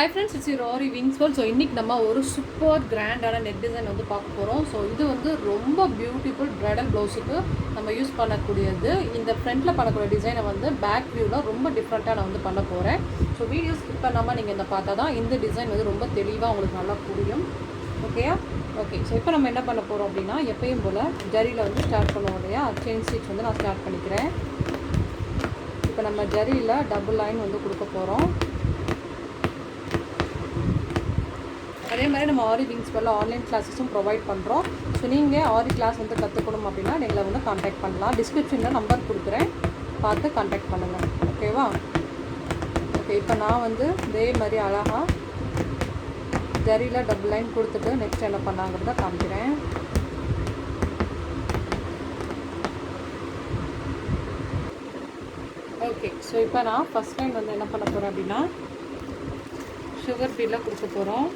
Hi friends, it's your Aariwingsworld. So இன்னைக்கு நம்ம ஒரு சூப்பர் கிராண்டான நெக் டிசைன் வந்து பார்க்க போகிறோம். ஸோ இது வந்து ரொம்ப பியூட்டிஃபுல் பிரைடல் ப்ளவுஸுக்கு நம்ம யூஸ் பண்ணக்கூடியது. இந்த ஃப்ரண்ட்டில் பண்ணக்கூடிய டிசைனை வந்து பேக் வியூவில் ரொம்ப டிஃப்ரெண்ட்டாக நான் வந்து பண்ண போகிறேன். ஸோ வீடியோ ஸ்கிப் பண்ணாமல் நீங்கள் இந்த பார்த்தா தான் இந்த டிசைன் வந்து ரொம்ப தெளிவாக உங்களுக்கு நல்லா புரியும். ஓகேயா? ஓகே. ஸோ இப்போ நம்ம என்ன பண்ண போகிறோம் அப்படின்னா, எப்பயும் போல் ஜரியில் வந்து ஸ்டார்ட் பண்ணுவோம் இல்லையா, செயின் ஸ்டிச் வந்து நான் ஸ்டார்ட் பண்ணிக்கிறேன். இப்போ நம்ம ஜரியில் டபுள் லைன் வந்து கொடுக்க போகிறோம். அதே மாதிரி நம்ம Aariwingsworld ஆன்லைன் கிளாஸஸும் ப்ரொவைட் பண்ணுறோம். ஸோ நீங்கள் ஆரி கிளாஸ் வந்து கற்றுக்கணும் அப்படின்னா எங்களை வந்து கான்டாக்ட் பண்ணலாம். டிஸ்கிரிப்ஷனில் நம்பர் கொடுக்குறேன், பார்த்து கான்டாக்ட் பண்ணுங்கள். ஓகேவா? ஓகே. இப்போ நான் வந்து இதே மாதிரி அழகாக ஜரியில் டபுள் லைன் கொடுத்துட்டு நெக்ஸ்ட் என்ன பண்ணாங்கிறத காமிக்கிறேன். ஓகே. ஸோ இப்போ நான் ஃபஸ்ட் டைம் வந்து என்ன பண்ண போகிறேன் அப்படின்னா, சுகர் பீடில் கொடுக்க போகிறோம்.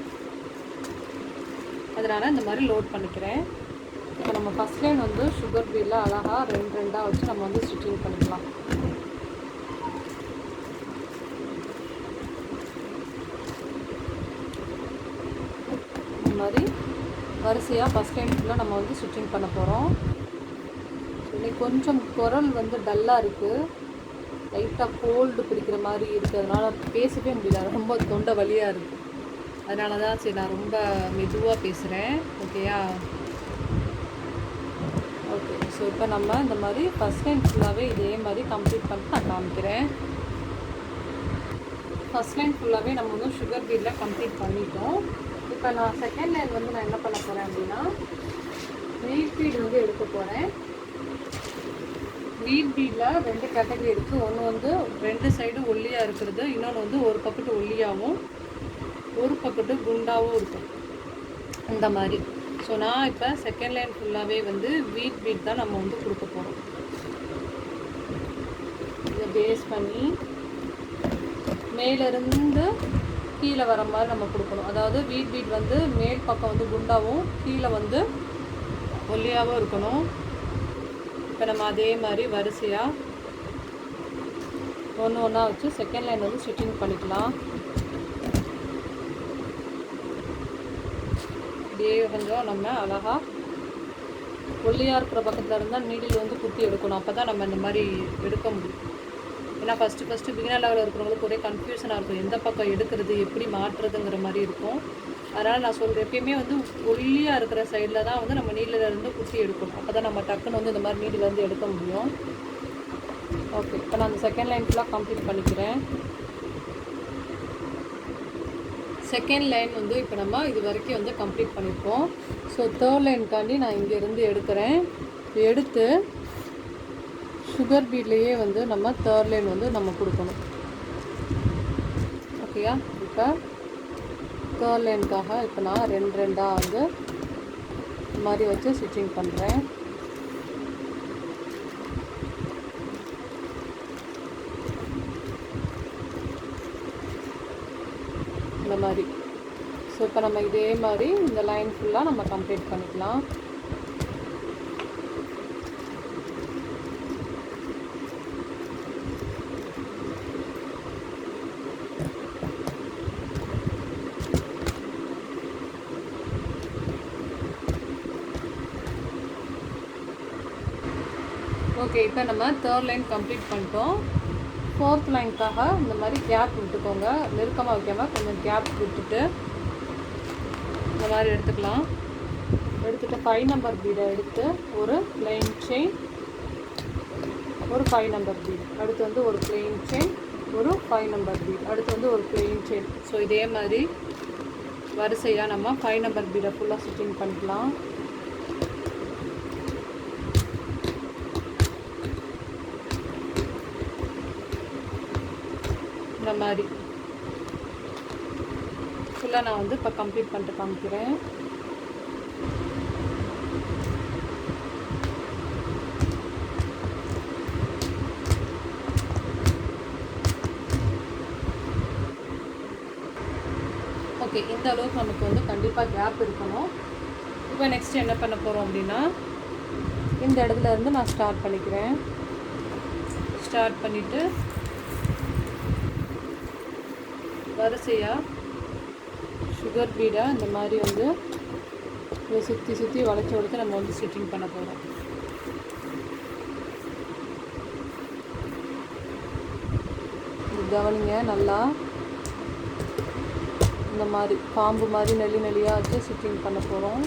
அதனால் இந்த மாதிரி லோட் பண்ணிக்கிறேன். இப்போ நம்ம ஃபஸ்ட் லைன் வந்து சுகர் பீடில் அழகாக ரெண்டாக வச்சு நம்ம வந்து ஸ்டிச்சிங் பண்ணிக்கலாம். இந்த மாதிரி வரிசையாக ஃபஸ்ட் லைன் ஃபுல்லாக நம்ம வந்து ஸ்டிச்சிங் பண்ண போகிறோம். இன்னைக்கு கொஞ்சம் குரல் வந்து டல்லாக இருக்குது, லைட்டாக கோல்டு பிடிக்கிற மாதிரி இருக்குது, அதனால் பேசவே முடியல, ரொம்ப தொண்டை வலியாக இருக்குது. அதனால தான் சரி நான் ரொம்ப மெதுவாக பேசுகிறேன். ஓகேயா? ஓகே. ஸோ இப்போ நம்ம இந்த மாதிரி ஃபஸ்ட் லைன் ஃபுல்லாகவே இதே மாதிரி கம்ப்ளீட் பண்ணிட்டு நான் காமிக்கிறேன். ஃபஸ்ட் லைன் ஃபுல்லாகவே நம்ம வந்து சுகர் பீடில் கம்ப்ளீட் பண்ணிட்டோம். இப்போ நான் செகண்ட் லைன் வந்து நான் என்ன பண்ண போகிறேன் அப்படின்னா, வீட் பீட் வந்து எடுக்க போகிறேன். வீட் பீடில் 2 கேட்டகரி இருக்குது. ஒன்று வந்து 2 சைடு ஒல்லியாக இருக்கிறது, இன்னொன்று வந்து ஒரு பக்கத்து ஒல்லியாகவும் ஒரு பக்கத்து குண்டாகவும் இருக்கும், இந்த மாதிரி. ஸோ நான் இப்போ செகண்ட் லைன் ஃபுல்லாகவே வந்து வீட் பீட் தான் நம்ம வந்து கொடுக்க போகிறோம். இதை பேஸ் பண்ணி மேலேருந்து கீழே வர மாதிரி நம்ம கொடுக்கணும். அதாவது வீட் பீட் வந்து மேல் பக்கம் வந்து குண்டாகவும் கீழே வந்து ஒல்லியாகவும் இருக்கணும். இப்போ நம்ம அதே மாதிரி வரிசையாக ஒன்றா வச்சு செகண்ட் லைன் வந்து ஸ்டிச்சிங் பண்ணிக்கலாம். இப்படியே கொஞ்சம் நம்ம அழகாக ஒல்லியாக இருக்கிற பக்கத்தில் இருந்தால் நீடில் வந்து குத்தி எடுக்கணும். அப்போ தான் நம்ம இந்த மாதிரி எடுக்க முடியும். ஏன்னா ஃபஸ்ட்டு பிகினர் லெவலில் இருக்கிறவங்களுக்கு ஒரே கன்ஃபியூஷனாக இருக்கும், எந்த பக்கம் எடுக்கிறது எப்படி மாற்றுறதுங்கிற மாதிரி இருக்கும். அதனால் நான் சொல்கிறேன், எப்பயுமே வந்து ஒல்லியாக இருக்கிற சைடில் தான் வந்து நம்ம நீடிலேருந்து குத்தி எடுக்கணும். அப்போ தான் நம்ம டக்குன்னு வந்து இந்த மாதிரி நீடிலேருந்து எடுக்க முடியும். ஓகே. இப்போ நான் அந்த செகண்ட் லைன் ஃபுல்லாக கம்ப்ளீட் பண்ணிக்கிறேன். செகண்ட் லைன் வந்து இப்போ நம்ம இது வரைக்கும் வந்து கம்ப்ளீட் பண்ணியிருக்கோம். ஸோ தேர்ட் லைனுக்காண்டி நான் இங்கேருந்து எடுக்கிறேன். எடுத்து சுகர் பீட்லேயே வந்து நம்ம தேர்ட் லைன் வந்து நம்ம கொடுக்கணும். ஓகேயா? இப்போ தேர்ட் லைனுக்காக இப்போ நான் 2 வந்து இந்த மாதிரி வச்சு ஸ்டிச்சிங் பண்ணுறேன். இந்த மாதிரி. ஸோ இப்போ நம்ம இதே மாதிரி இந்த லைன் ஃபுல்லாக நம்ம கம்ப்ளீட் பண்ணிக்கலாம். ஓகே. இப்போ நம்ம தேர்ட் லைன் கம்ப்ளீட் பண்ணிட்டோம். ஃபோர்த் லைனுக்காக இந்த மாதிரி கேப் விட்டுக்கோங்க, நெருக்கமாக வைக்காமல் கொஞ்சம் கேப் விட்டுட்டு இந்த மாதிரி எடுத்துக்கலாம். எடுத்துகிட்டு 5 நம்பர் பீடை எடுத்து ஒரு பிளெயின் செயின், ஒரு 5 நம்பர் பீட், அடுத்து வந்து ஒரு பிளெயின் செயின், ஒரு 5 நம்பர் பீட், அடுத்து வந்து ஒரு பிளெயின் செயின். ஸோ இதே மாதிரி வரிசையாக நம்ம 5 நம்பர் பீடை ஃபுல்லாக ஸ்டிச்சிங் பண்ணிக்கலாம். இந்த மாதிரி ஃபுல்லாக நான் வந்து இப்போ கம்ப்ளீட் பண்ணிட்டு காமிக்கிறேன். ஓகே. இந்த அளவுக்கு நமக்கு வந்து கண்டிப்பாக கேப் இருக்கணும். இப்போ நெக்ஸ்ட் என்ன பண்ண போகிறோம் அப்படின்னா, இந்த இடத்துல இருந்து நான் ஸ்டார்ட் பண்ணிக்கிறேன். ஸ்டார்ட் பண்ணிவிட்டு வரிசையாக சுகர் பீடை இந்த மாதிரி வந்து இதை சுற்றி சுற்றி வளைச்சி நம்ம வந்து ஸ்டிச்சிங் பண்ண போகிறோம். கவனிங்க நல்லா இந்த மாதிரி பாம்பு மாதிரி நெல்லி நெல்லியாக வச்சு ஸ்டிச்சிங் பண்ண போகிறோம்.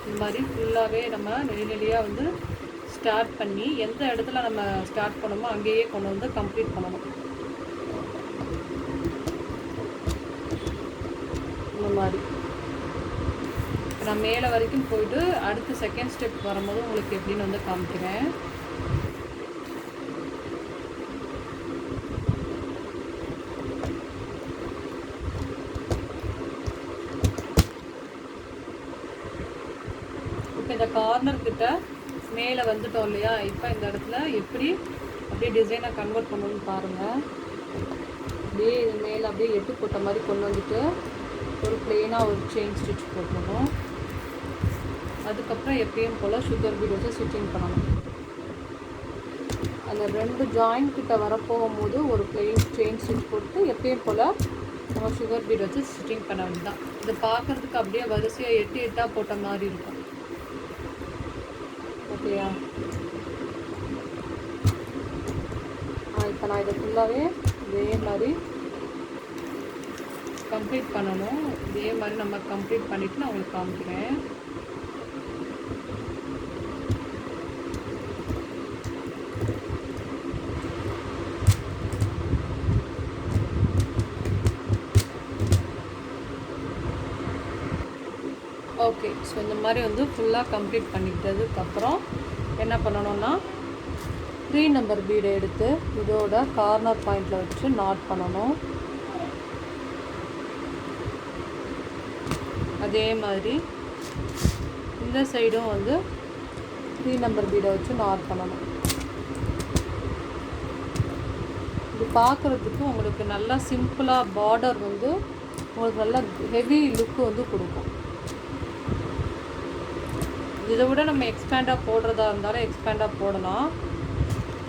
இந்த மாதிரி ஃபுல்லாகவே நம்ம நெல்லி நெல்லியாக வந்து ஸ்டார்ட் பண்ணி எந்த இடத்துல நம்ம ஸ்டார்ட் பண்ணோமோ அங்கேயே கொண்டு வந்து கம்ப்ளீட் பண்ணணும். இந்த மாதிரி நான் மேலே வரைக்கும் போயிட்டு அடுத்து செகண்ட் ஸ்டெப் வரும்போது உங்களுக்கு எப்படின்னு வந்து காமிக்கிறேன். இப்போ இந்த கார்னர் கிட்ட மேலே வந்துட்டோம் இல்லையா, இப்போ இந்த இடத்துல எப்படி அப்படியே டிசைனை கன்வெர்ட் பண்ணணும்னு பாருங்கள். அப்படியே இது மேலே அப்படியே எட்டு போட்ட மாதிரி கொண்டு வந்துட்டு ஒரு பிளெயினாக ஒரு செயின் ஸ்டிச் போட்டுடணும். அதுக்கப்புறம் எப்பயும் போல் சுகர் பீட் வச்சு ஸ்டிச்சிங் பண்ணணும். அந்த 2 ஜாயிண்ட் கிட்ட வரப்போகும்போது ஒரு பிளெயின் செயின் ஸ்டிச் போட்டு எப்பயும் போல் நம்ம சுகர் பீட் வச்சு ஸ்டிச்சிங் பண்ண வேண்டியதான். இதை பார்க்குறதுக்கு அப்படியே வரிசையாக 8 8 போட்ட மாதிரி இருக்கும். ஓகேயா? இப்போ நான் இதை ஃபுல்லாகவே இதே மாதிரி கம்ப்ளீட் பண்ணணும். இதே மாதிரி நம்ம கம்ப்ளீட் பண்ணிவிட்டு நான் உங்களுக்கு காமிக்கிறேன். ஓகே, ஸோ இந்த மாதிரி வந்து ஃபுல்லாக கம்ப்ளீட் பண்ணிக்கிட்டதுக்கப்புறம் என்ன பண்ணணும்னா 3 நம்பர் பீடை எடுத்து இதோட கார்னர் பாயிண்டில் வச்சு நாட் பண்ணணும். அதே மாதிரி இந்த சைடும் வந்து 3 நம்பர் பீடை வச்சு நாட் பண்ணணும். இது பார்க்குறதுக்கு உங்களுக்கு நல்லா சிம்பிளாக பார்டர் வந்து உங்களுக்கு நல்லா ஹெவி லுக்கு வந்து கொடுக்கும். இதை விட நம்ம எக்ஸ்பேண்டாக போடுறதா இருந்தாலும் எக்ஸ்பேண்டாக போடலாம்.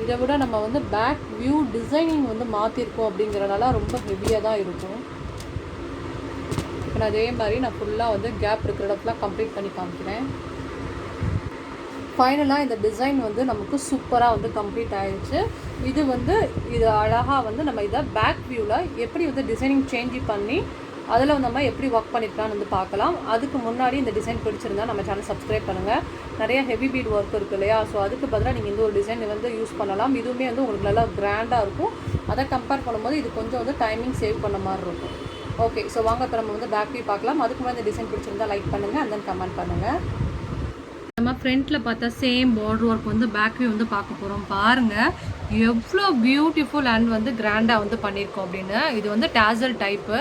இதை விட நம்ம வந்து பேக் வியூ டிசைனிங் வந்து மாற்றிருக்கோம் அப்படிங்கிறனால ரொம்ப ஹெவியாக தான் இருக்கும். இப்போ நான் அதே மாதிரி நான் ஃபுல்லாக வந்து கேப் இருக்கிற இடத்துல கம்ப்ளீட் பண்ணி காமிக்கிறேன். ஃபைனலாக இந்த டிசைன் வந்து நமக்கு சூப்பராக வந்து கம்ப்ளீட் ஆகிடுச்சு. இது அழகாக வந்து நம்ம இதை பேக் வியூவில் எப்படி வந்து டிசைனிங் சேஞ்ச் பண்ணி அதில் வந்து நம்ம எப்படி ஒர்க் பண்ணிக்கலாம்னு வந்து பார்க்கலாம். அதுக்கு முன்னாடி இந்த டிசைன் பிடிச்சிருந்தா நம்ம சேனல் சப்ஸ்கிரைப் பண்ணுங்கள். நிறைய ஹெவி பீட் ஒர்க் இருக்குது இல்லையா, ஸோ அதுக்கு பதிலாக நீங்கள் இந்த ஒரு டிசைன் வந்து யூஸ் பண்ணலாம். இதுவுமே வந்து உங்களுக்கு நல்லா கிராண்டாக இருக்கும். அதை கம்பேர் பண்ணும்போது இது கொஞ்சம் வந்து டைமிங் சேவ் பண்ண மாதிரி இருக்கும். ஓகே, ஸோ வாங்க இப்போ நம்ம வந்து பேக் வியூ பார்க்கலாம். அதுக்கு முன்னாடி இந்த டிசைன் பிடிச்சிருந்தா லைக் பண்ணுங்கள் அண்ட் தென் கமெண்ட் பண்ணுங்கள். நம்ம ஃப்ரண்ட்டில் பார்த்தா சேம் பார்டர் ஒர்க் வந்து பேக் வியூ வந்து பார்க்க போகிறோம். பாருங்கள் எவ்வளோ பியூட்டிஃபுல் அண்ட் வந்து கிராண்டாக வந்து பண்ணியிருக்கோம் அப்படின்னு. இது வந்து டேசல் டைப்பு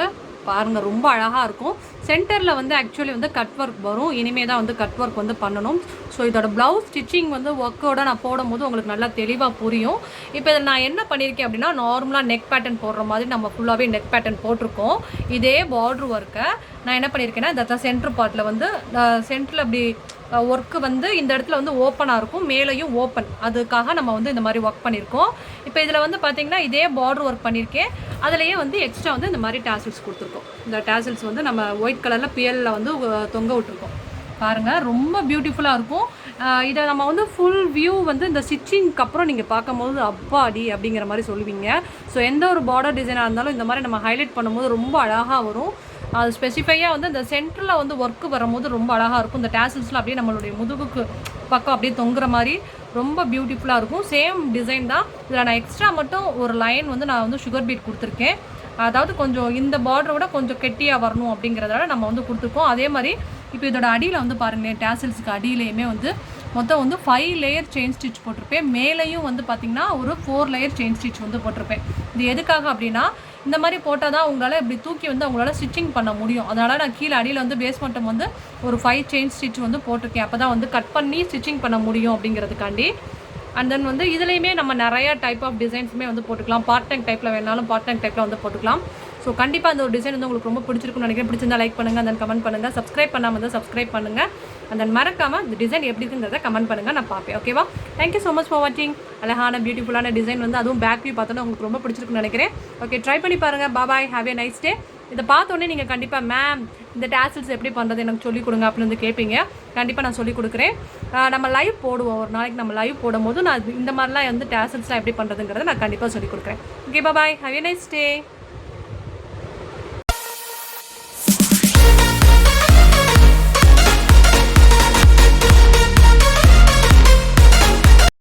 பாருங்கள், ரொம்ப அழகாக இருக்கும். சென்டரில் வந்து ஆக்சுவலி வந்து கட் ஒர்க் வரும். இனிமேல் தான் வந்து கட் ஒர்க் வந்து பண்ணணும். ஸோ இதோட ப்ளவுஸ் ஸ்டிச்சிங் வந்து ஒர்க்கோட நான் போடும்போது உங்களுக்கு நல்லா தெளிவாக புரியும். இப்போ இதில் நான் என்ன பண்ணியிருக்கேன் அப்படின்னா, நார்மலாக நெக் பேட்டர்ன் போடுற மாதிரி நம்ம ஃபுல்லாகவே நெக் பேட்டர்ன் போட்டிருக்கோம். இதே பார்டர் ஒர்க்கை நான் என்ன பண்ணியிருக்கேன்னா, இந்த சென்டர் பார்ட்டில் வந்து சென்டரில் அப்படி ஒர்க்கு வந்து இந்த இடத்துல வந்து ஓப்பனாக இருக்கும், மேலேயும் ஓப்பன். அதுக்காக நம்ம வந்து இந்த மாதிரி ஒர்க் பண்ணியிருக்கோம். இப்போ இதில் வந்து பார்த்திங்கன்னா இதே பார்டர் ஒர்க் பண்ணியிருக்கேன். அதுலேயே வந்து எக்ஸ்ட்ரா வந்து இந்த மாதிரி டேசல்ஸ் கொடுத்துருக்கோம். இந்த டேசல்ஸ் வந்து நம்ம ஒயிட் கலரில் பியலில் வந்து தொங்க விட்டுருக்கோம். பாருங்கள் ரொம்ப பியூட்டிஃபுல்லாக இருக்கும். இதை நம்ம வந்து ஃபுல் வியூ வந்து இந்த ஸ்டிச்சிங்க்கு அப்புறம் நீங்கள் பார்க்கும்போது அப்பாடி அப்படிங்கிற மாதிரி சொல்லுவீங்க. ஸோ எந்த ஒரு பார்டர் டிசைனாக இருந்தாலும் இந்த மாதிரி நம்ம ஹைலைட் பண்ணும்போது ரொம்ப அழகாக வரும். அது ஸ்பெசிஃபையாக வந்து இந்த சென்டரில் வந்து ஒர்க்கு வரும்போது ரொம்ப அழகாக இருக்கும். இந்த டேசல்ஸ்லாம் அப்படியே நம்மளுடைய முதுகுக்கு பக்கம் அப்படியே தொங்குற மாதிரி ரொம்ப பியூட்டிஃபுல்லாக இருக்கும். சேம் டிசைன் தான். இதில் நான் எக்ஸ்ட்ரா மட்டும் ஒரு லைன் வந்து நான் வந்து சுகர் பீட் கொடுத்துருக்கேன். அதாவது கொஞ்சம் இந்த பார்டரை விட கொஞ்சம் கெட்டியாக வரணும் அப்படிங்கிறதால நம்ம வந்து கொடுத்துருக்கோம். அதே மாதிரி இப்போ இதோட அடியில் வந்து பாருங்களேன், டேசல்ஸுக்கு அடியிலையுமே வந்து மொத்தம் வந்து 5 லேயர் செயின் ஸ்டிச் போட்டிருப்பேன். மேலேயும் வந்து பார்த்திங்கன்னா ஒரு 4 லேயர் செயின் ஸ்டிச் வந்து போட்டிருப்பேன். இது எதுக்காக அப்படின்னா, இந்த மாதிரி போட்டால் தான் உங்களால் இப்படி தூக்கி வந்து அவங்களால ஸ்டிச்சிங் பண்ண முடியும். அதனால் நான் கீழே அடியில் வந்து பேஸ் மட்டும் வந்து ஒரு 5 செயின் ஸ்டிச் வந்து போட்டிருக்கேன். அப்போ தான் வந்து கட் பண்ணி ஸ்டிச்சிங் பண்ண முடியும் அப்படிங்கிறதுக்காண்டி. அண்ட் தென் வந்து இதுலேயுமே நம்ம நிறையா டைப் ஆஃப் டிசைன்ஸுமே வந்து போட்டுக்கலாம். பார்ட் டைம் டைப்பில் வேணாலும் பார்ட் டைம் டைப்பில் வந்து போட்டுக்கலாம். ஸோ கண்டிப்பாக அந்த ஒரு டிசைன் வந்து உங்களுக்கு ரொம்ப பிடிச்சிருக்குன்னு நினைக்கிறேன். பிடிச்சிருந்தா லைக் பண்ணுங்கள், அந்த கமெண்ட் பண்ணுங்கள். சப்ஸ்கிரைப் பண்ணாமல் தான் சப்ஸ்கிரைப் பண்ணுங்கள். அந்த மறக்காமல் இந்த டிசைன் எப்படி இருக்குங்கிறத கமெண்ட் பண்ணுங்கள், நான் பார்ப்பேன். ஓகேவா? தேங்க்யூ ஸோ மச் ஃபார் வாட்சிங். அழகான பியூட்டிஃபுல்லான டிசைன் வந்து அதுவும் பேக் வியூ பார்த்தோன்னா உங்களுக்கு ரொம்ப பிடிச்சிருக்குன்னு நினைக்கிறேன். ஓகே, ட்ரை பண்ணி பாருங்கள். பாய், ஹேவ் ஏ நைஸ் டே. இதை பார்த்தோன்னே நீங்கள் கண்டிப்பாக மேம் இந்த டேசல்ஸ் எப்படி பண்ணுறது எனக்கு சொல்லிக் கொடுங்க அப்படின்னு வந்து கேட்பீங்க. கண்டிப்பாக நான் சொல்லிக் கொடுக்குறேன். நம்ம லைவ் போடுவோம், ஒரு நாளைக்கு நம்ம லைவ் போடும்போது நான் இந்த மாதிரிலாம் வந்து டேசல்ஸ்லாம் எப்படி பண்ணுறதுங்கிறத நான் கண்டிப்பாக சொல்லிக் கொடுக்குறேன். Okay, bye, have a nice day.